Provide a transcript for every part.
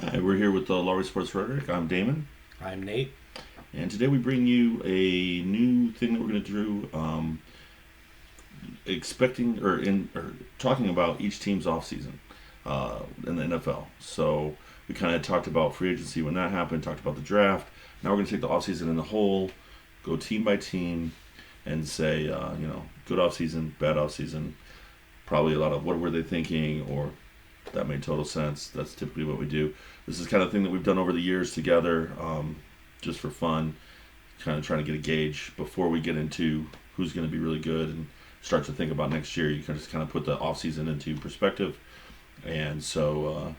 Hi, we're here with Laurie Sports Frederick. I'm Damon, I'm Nate. and today we bring you a new thing that we're going to do, expecting or talking about each team's offseason in the NFL. So we kind of talked about free agency when that happened, talked about the draft. Now we're going to take the offseason in the whole, go team by team, and say, good offseason, bad offseason. Probably a lot of what were they thinking, or that made total sense. That's typically what we do. This is kind of thing that we've done over the years together, just for fun, kind of trying to get a gauge before we get into who's going to be really good and start to think about next year. You can just kind of put the off season into perspective, and so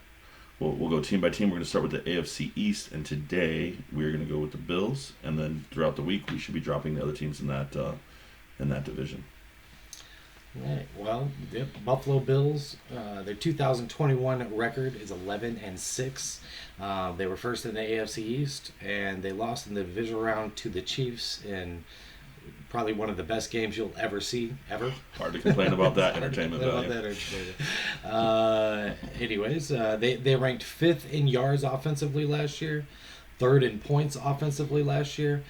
we'll go team by team. We're going to start with the AFC East, and today we're going to go with the Bills, and then throughout the week we should be dropping the other teams in that division. Right. Well, the Buffalo Bills, their 2021 record is 11-6. They were first in the AFC East, and they lost in the divisional round to the Chiefs in probably one of the best games you'll ever see, ever. Hard to complain about that entertainment value. They ranked fifth in yards offensively last year, third in points offensively last year.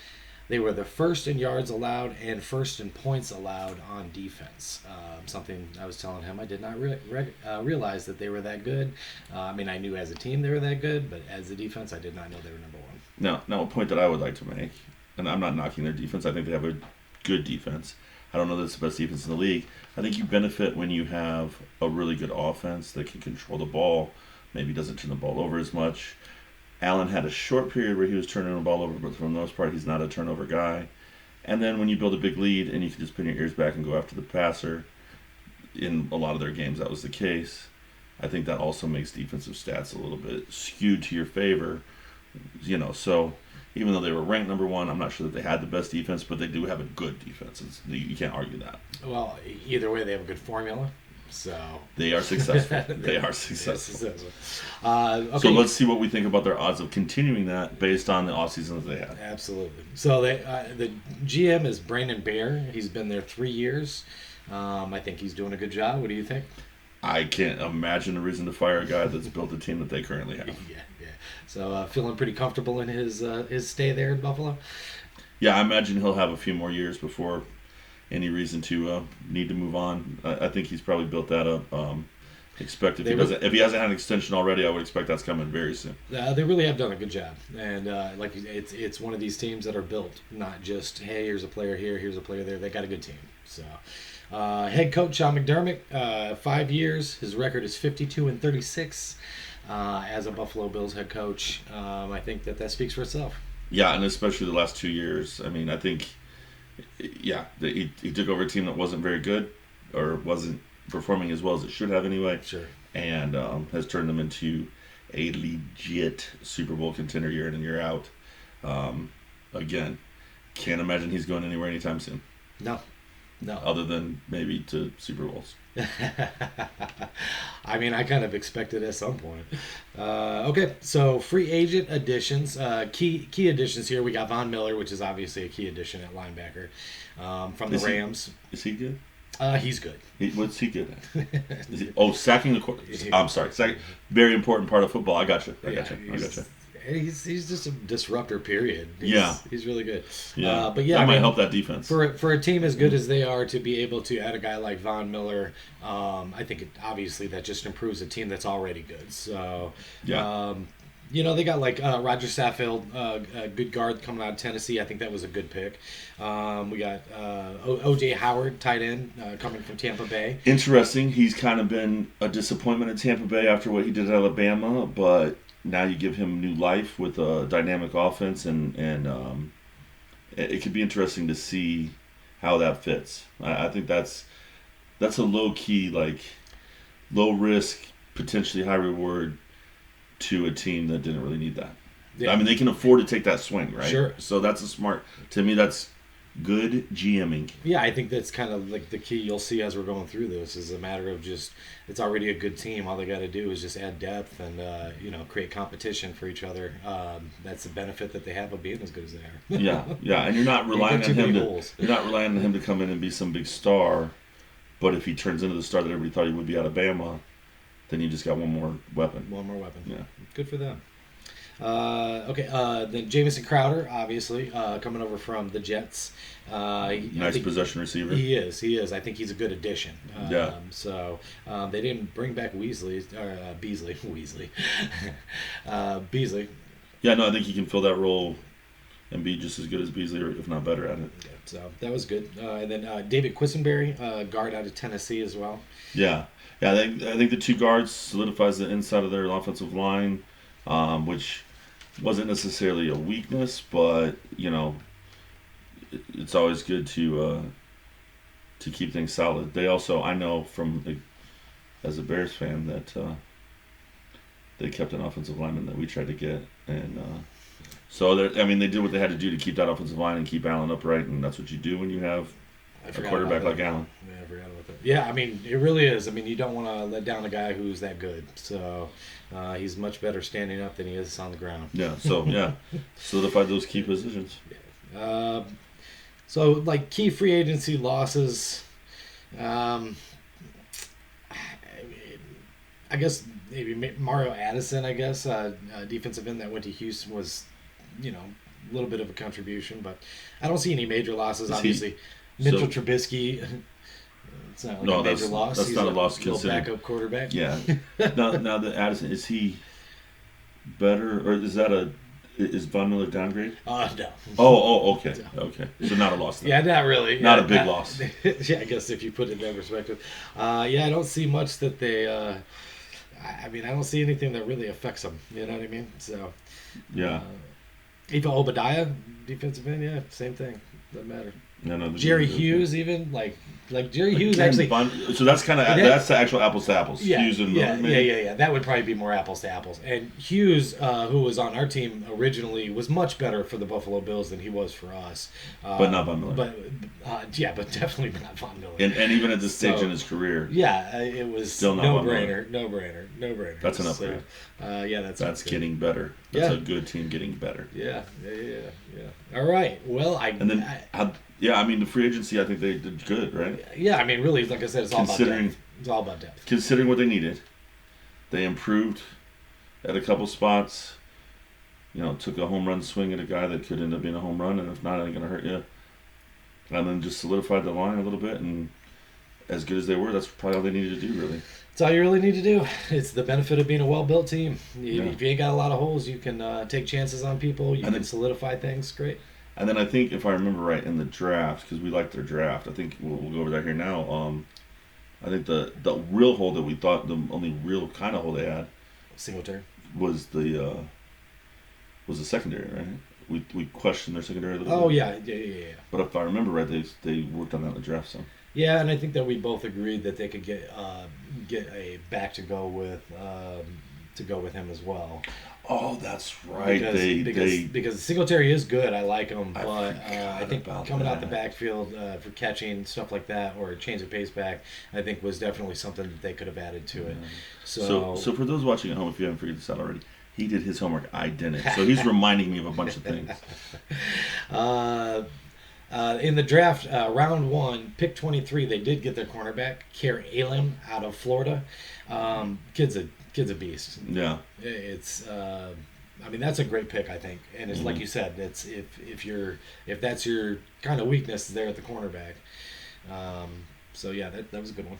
They were the first in yards allowed and first in points allowed on defense. Something I was telling him, I did not realize that they were that good. I knew as a team they were that good, but as a defense, I did not know they were number one. Now a point that I would like to make, and I'm not knocking their defense. I think they have a good defense. I don't know that it's the best defense in the league. I think you benefit when you have a really good offense that can control the ball, maybe doesn't turn the ball over as much. Allen had a short period where he was turning the ball over, but for the most part, he's not a turnover guy. And then when you build a big lead and you can just pin your ears back and go after the passer, in a lot of their games that was the case. I think that also makes defensive stats a little bit skewed to your favor. So even though they were ranked number one, I'm not sure that they had the best defense, but they do have a good defense. You can't argue that. Well, either way, they have a good formula. So they are successful. They are successful. Okay. So let's see what we think about their odds of continuing that based on the offseason that they had. Absolutely. So the GM is Brandon Bear. He's been there 3 years. I think he's doing a good job. What do you think? I can't imagine a reason to fire a guy that's built a team that they currently have. Yeah. So feeling pretty comfortable in his stay there in Buffalo? Yeah, I imagine he'll have a few more years before any reason to need to move on. I think he's probably built that up. Expect if he hasn't had an extension already, I would expect that's coming very soon. They really have done a good job, and it's one of these teams that are built, not just hey, here's a player here, here's a player there. They got a good team. So, head coach Sean McDermott, 5 years. His record is 52-36 as a Buffalo Bills head coach. I think that speaks for itself. Yeah, and especially the last 2 years. I think. Yeah, he took over a team that wasn't very good or wasn't performing as well as it should have anyway. Sure. And has turned them into a legit Super Bowl contender year in and year out. Again, can't imagine he's going anywhere anytime soon. No. Other than maybe to Super Bowls. I kind of expected at some point. Okay, so free agent additions. Key additions here. We got Von Miller, which is obviously a key addition at linebacker from the Rams. Is he good? He's good. What's he good at? Sacking the quarterback. I'm sorry. Very important part of football. I got you. He's just a disruptor, period. He's really good. Yeah, but yeah, that might help that defense. For a team as good as they are to be able to add a guy like Von Miller, I think obviously that just improves a team that's already good. So, yeah. They got Roger Saffield, a good guard coming out of Tennessee. I think that was a good pick. We got O.J. Howard, tight end, coming from Tampa Bay. Interesting. He's kind of been a disappointment at Tampa Bay after what he did at Alabama, but now you give him new life with a dynamic offense, and it could be interesting to see how that fits. I think that's a low-key, low risk, potentially high reward to a team that didn't really need that. Yeah. They can afford to take that swing, right? Sure. So to me, that's good GMing. Yeah, I think that's kind of the key you'll see as we're going through this is a matter of just it's already a good team. All they got to do is just add depth and create competition for each other. That's the benefit that they have of being as good as they are. yeah, and you're not relying on him to come in and be some big star, but if he turns into the star that everybody thought he would be out of Bama, then you just got one more weapon. One more weapon. Yeah. Good for them. Okay, then Jamison Crowder, obviously, coming over from the Jets. Nice possession receiver. He is. I think he's a good addition. Yeah. So they didn't bring back Beasley. Beasley. Yeah, no, I think he can fill that role and be just as good as Beasley, or if not better at it. Yeah, so that was good. And then David Quisenberry, guard out of Tennessee as well. Yeah. I think the two guards solidifies the inside of their offensive line, which wasn't necessarily a weakness, but it's always good to keep things solid. They also, I know as a Bears fan, that they kept an offensive lineman that we tried to get, and so they did what they had to do to keep that offensive line and keep Allen upright, and that's what you do when you have a quarterback like Allen. Yeah, I forgot about that. Yeah, it really is. You don't want to let down a guy who's that good. So he's much better standing up than he is on the ground. Yeah. So solidified those key positions. So key free agency losses. I guess maybe Mario Addison. I guess defensive end that went to Houston was, a little bit of a contribution, but I don't see any major losses. Obviously, Mitchell Trubisky. It's not a major loss. That's He's not a loss little considering backup quarterback. Yeah. now the Addison, is he better, or is Von Miller downgrade? No. Oh, okay. No. Okay. So not a loss then. Yeah, not really. Not a big loss. Yeah, I guess if you put it in that perspective. I don't see much that they. I don't see anything that really affects them. You know what I mean? So. Yeah. Even Obadiah, defensive end, yeah, same thing. Doesn't matter. No, Jerry Hughes, even like Jerry Hughes actually. So that's that's the actual apples to apples. Yeah, Hughes and yeah. That would probably be more apples to apples. And Hughes, who was on our team originally, was much better for the Buffalo Bills than he was for us. But not Von Miller. But definitely not Von Miller. And even at this stage in his career. Yeah, it was still not no brainer. That's an upgrade. That's getting better. That's a good team getting better. Yeah. All right. Well, the free agency, I think they did good, right? Yeah, really, like I said, it's all about depth. It's all about depth. Considering what they needed, they improved at a couple spots. Took a home run swing at a guy that could end up being a home run, and if not, it ain't going to hurt you. And then just solidified the line a little bit, and as good as they were, that's probably all they needed to do, really. That's all you really need to do. It's the benefit of being a well-built team. If you ain't got a lot of holes, you can take chances on people. You can solidify things. Great. And then I think, if I remember right, in the draft, because we liked their draft, I think we'll go over that here now. I think the real hole that we thought, the only real kind of hole they had, Singletary, was the secondary, right? We questioned their secondary a little bit. Oh, yeah. But if I remember right, they worked on that in the draft some. Yeah, and I think that we both agreed that they could get a back to go with him as well. Oh, that's right. Because Singletary is good. I like him, but I think coming out the backfield for catching stuff like that, or change of pace back, I think was definitely something that they could have added to it. So for those watching at home, if you haven't figured this out already, he did his homework. I didn't. So he's reminding me of a bunch of things. In the draft, round 1, pick 23, they did get their cornerback, Kare Allen out of Florida. Kid's a beast. Yeah. It's that's a great pick, I think. And it's like you said, it's if that's your kind of weakness there at the cornerback. That was a good one.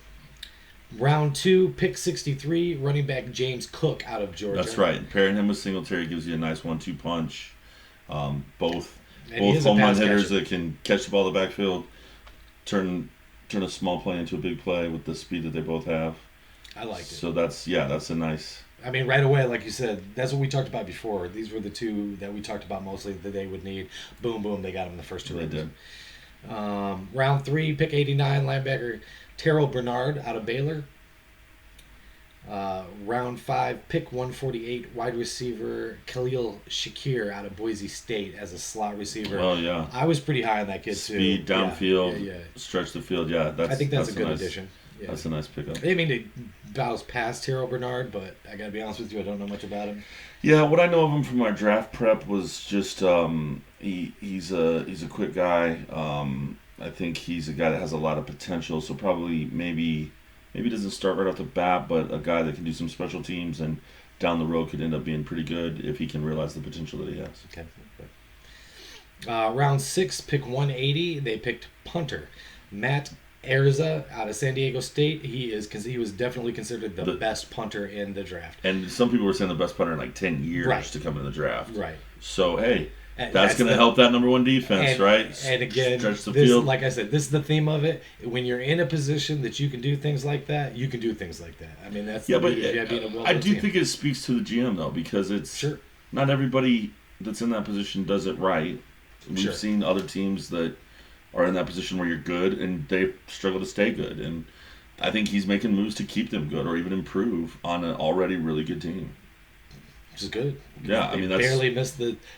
Round 2, pick 63, running back James Cook out of Georgia. That's right. Pairing him with Singletary gives you a nice 1-2 punch. Both home run hitters that can catch the ball in the backfield, turn a small play into a big play with the speed that they both have. I liked it. So that's a nice. Right away, like you said, that's what we talked about before. These were the two that we talked about mostly that they would need. Boom, boom, they got them in the first 2 rounds. They did. Round 3, pick 89, linebacker Terrell Bernard out of Baylor. Round 5, pick 148, wide receiver Khalil Shakir out of Boise State as a slot receiver. Well, yeah. I was pretty high on that kid, too. Speed, downfield, stretch the field. Yeah, I think that's a good addition. Yeah. That's a nice pickup. I mean, it battles past Terrell Bernard, but I got to be honest with you, I don't know much about him. Yeah, what I know of him from our draft prep was just he's a quick guy. I think he's a guy that has a lot of potential, so probably maybe maybe doesn't start right off the bat, but a guy that can do some special teams and down the road could end up being pretty good if he can realize the potential that he has. Okay. Round 6, pick 180. They picked punter Matt Erza out of San Diego State. He was definitely considered the best punter in the draft. And some people were saying the best punter in like 10 years Right. to come in the draft. Right. So, hey, And that's going to help that number one defense, right? And again, Stretch the this, field. like I said, this is the theme of it. When you're in a position that you can do things like that, you can do things like that. I mean, that's Yeah, the but beauty of being a I well-built do team. think it speaks to the GM, though, because it's Sure. not everybody that's in that position does it right. We've Sure. seen other teams that are in that position where you're good and they struggle to stay good. And I think he's making moves to keep them good or even improve on an already really good team. Which is good. Yeah, I mean, that's...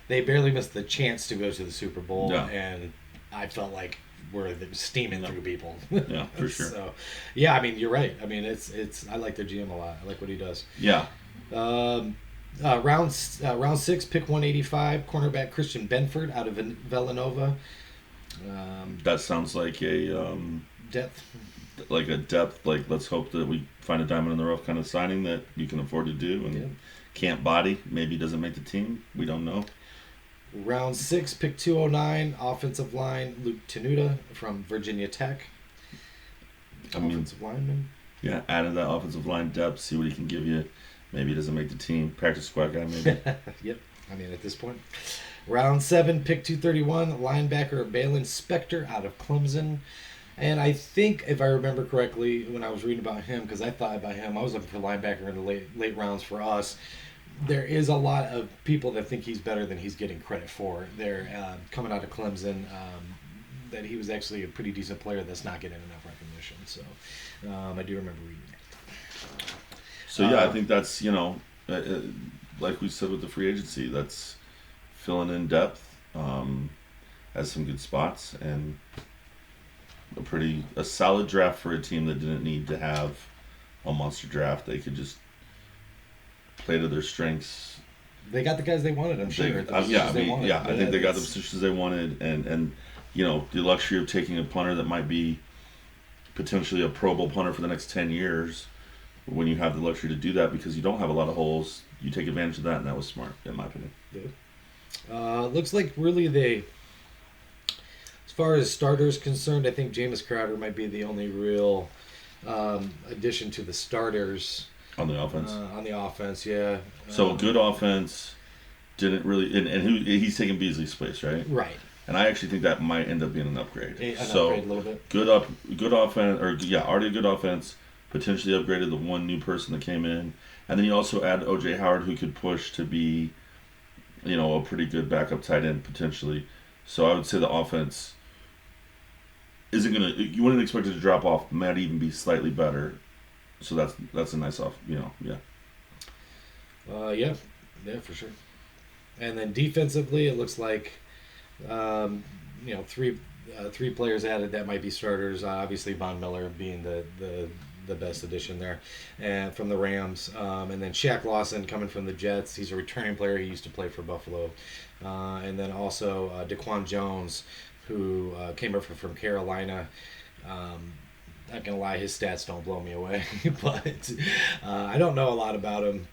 They barely missed the chance to go to the Super Bowl, Yeah. and I felt like we're steaming through people. Yeah, for sure. So, yeah, I mean, you're right. I mean, it's I like their GM a lot. I like what he does. Yeah. Round 6, pick 185, cornerback Christian Benford out of Villanova. That sounds like a Depth. depth, like let's hope that we find a diamond in the rough kind of signing that you can afford to do and Yeah. can't body. Maybe doesn't make the team. We don't know. Round 6, pick 209, offensive line Luke Tenuta from Virginia Tech. I mean, Offensive lineman. yeah, added that offensive line depth, see what he can give you. Maybe he doesn't make the team. Practice squad guy, maybe. Yep. I mean, at this point. Round 7, pick 231, linebacker Balin Spector out of Clemson. And I think, if I remember correctly, when I was reading about him, because I thought about him, I was looking for linebacker in the late rounds for us. There is a lot of people that think he's better than he's getting credit for. They're coming out of Clemson, that he was actually a pretty decent player that's not getting enough recognition. So I do remember reading that. So, yeah, I think that's, like we said with the free agency, that's filling in depth, has some good spots, and a solid draft for a team that didn't need to have a monster draft. They could just play to their strengths. They got the guys they wanted, I'm sure. I think they got the positions they wanted, and the luxury of taking a punter that might be potentially a Pro Bowl punter for the next 10 years. When you have the luxury to do that because you don't have a lot of holes, you take advantage of that, and that was smart, in my opinion. Looks like really as far as starters concerned, I think Jameis Crowder might be the only real addition to the starters On the offense. on the offense. Yeah. So good offense didn't really, and he's taking Beasley's place, right? Right. And I actually think that might end up being an upgrade. Upgrade a little bit. Good offense, already a good offense. Potentially upgraded the one new person that came in, and then you also add O.J. Howard, who could push to be, a pretty good backup tight end potentially. So I would say the offense isn't gonna. You wouldn't expect it to drop off. Might even be slightly better. So that's a nice off. Yeah. Yeah, for sure. And then defensively, it looks like, three players added that might be starters. Obviously, Von Miller being the best addition there, and from the Rams, and then Shaq Lawson coming from the Jets. He's a returning player. He used to play for Buffalo, and then also Daquan Jones, who came over from Carolina. Not gonna lie, his stats don't blow me away, but I don't know a lot about him.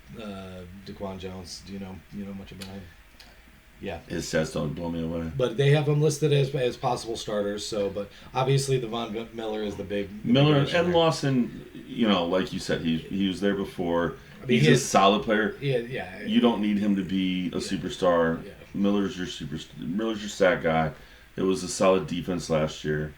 Daquan Jones, do you know much about him? Yeah, his stats don't blow me away. But they have him listed as possible starters. So, but obviously the Von Miller is the big Miller big and there. Lawson. Like you said, he was there before. I mean, he's a solid player. Yeah. You don't need him to be a superstar. Yeah. Miller's your stat guy. It was a solid defense last year.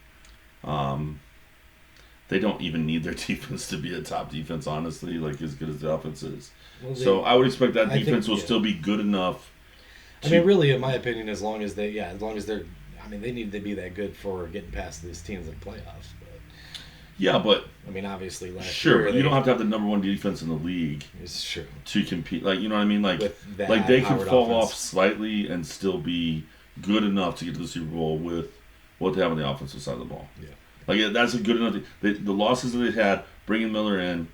They don't even need their defense to be a top defense, honestly, like as good as the offense is. Well, So I would expect that defense will still be good enough. I mean, really, in my opinion, as long as they're, they need to be that good for getting past these teams in playoffs. But Yeah, but I mean, obviously, sure, but you don't have to have the number one defense in the league It's true. to compete. Like, you know what I mean? Like With they can Howard fall offense. off slightly and still be good enough to get to the Super Bowl with what they have on the offensive side of the ball. Yeah. Like that's a good enough. The losses that they had, bringing Miller in,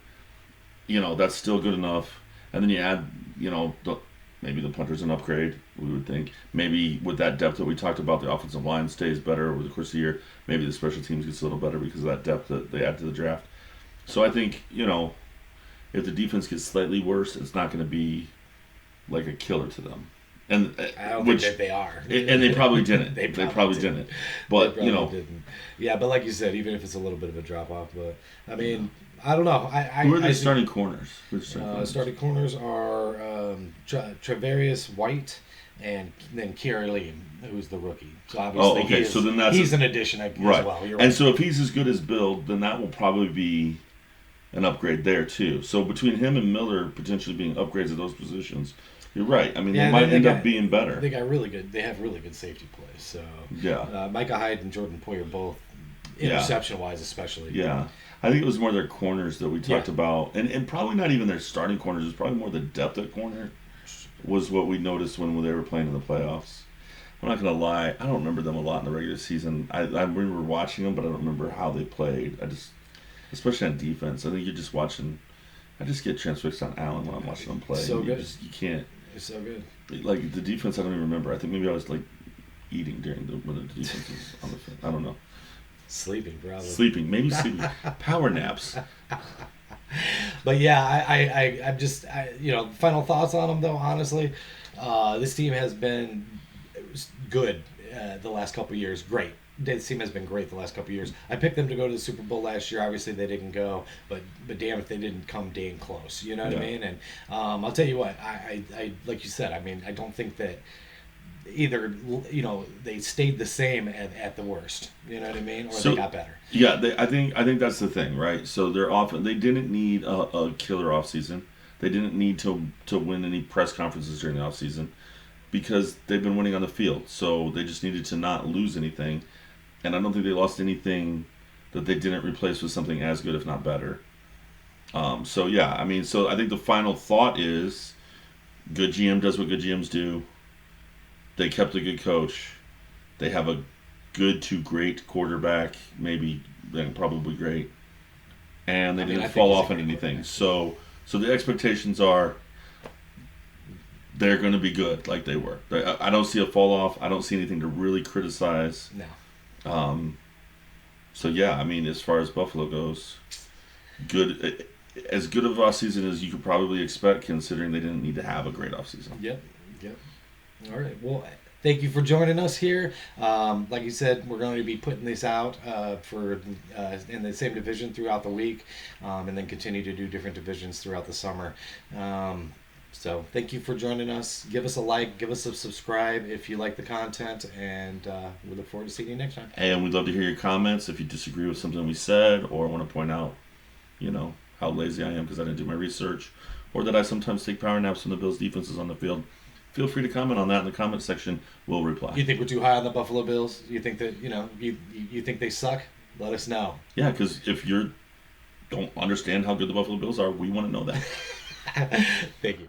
that's still good enough. And then you add, maybe the punter's an upgrade. We would think maybe with that depth that we talked about, the offensive line stays better over the course of the year. Maybe the special teams gets a little better because of that depth that they add to the draft. So I think, if the defense gets slightly worse, it's not going to be like a killer to them. And I don't which think that they are. and they probably didn't. They they probably probably didn't. didn't. But They probably didn't. Yeah, but like you said, even if it's a little bit of a drop off, but I mean, I don't know. Who are the starting corners? Starting corners are Travarius White and then Kieran Lee, who's the rookie. So obviously, okay. So then he's an addition as well. You're right. And so if he's as good as Bill, then that will probably be an upgrade there too. So between him and Miller potentially being upgrades at those positions, you're right. I mean, they might end up being better. They got really good. They have really good safety plays. So yeah, Micah Hyde and Jordan Poyer both interception wise, especially. Yeah. I think it was more their corners that we talked about, and probably not even their starting corners. It was probably more the depth at corner was what we noticed when they were playing in the playoffs. I'm not going to lie, I don't remember them a lot in the regular season. I remember watching them, but I don't remember how they played. Especially on defense, I think you're just watching. I just get transfixed on Allen when I'm watching them play. So good. You can't. It's so good. Like the defense, I don't even remember. I think maybe I was like eating when the defense was on the field. I don't know. Sleeping, probably. Maybe sleeping. Power naps. But yeah, I'm just final thoughts on them though. Honestly, this team has been good the last couple of years. Great. This team has been great the last couple of years. I picked them to go to the Super Bowl last year. Obviously, they didn't go, but damn if they didn't come dang close. You know what I mean? And I'll tell you what, I like you said. I mean, I don't think that either they stayed the same at the worst. You know what I mean? Or they got better. Yeah, I think that's the thing, right? So they didn't need a killer offseason. They didn't need to win any press conferences during the offseason because they've been winning on the field. So they just needed to not lose anything. And I don't think they lost anything that they didn't replace with something as good, if not better. So I think the final thought is good GM does what good GMs do. They kept a good coach. They have a good to great quarterback, maybe probably great. And they didn't fall off on anything. So the expectations are they're going to be good like they were. I don't see a fall off. I don't see anything to really criticize. No. As far as Buffalo goes, good, as good of an offseason as you could probably expect, considering they didn't need to have a great offseason. Yep. All right. Well, thank you for joining us here. Like you said, we're going to be putting this out for in the same division throughout the week, and then continue to do different divisions throughout the summer. So thank you for joining us. Give us a like, give us a subscribe if you like the content, and we look forward to seeing you next time. And we'd love to hear your comments if you disagree with something we said or want to point out, how lazy I am because I didn't do my research, or that I sometimes take power naps when the Bills' defense is on the field. Feel free to comment on that in the comment section. We'll reply. You think we're too high on the Buffalo Bills? You think that, you think they suck? Let us know. Yeah, because if you don't understand how good the Buffalo Bills are, we want to know that. Thank you.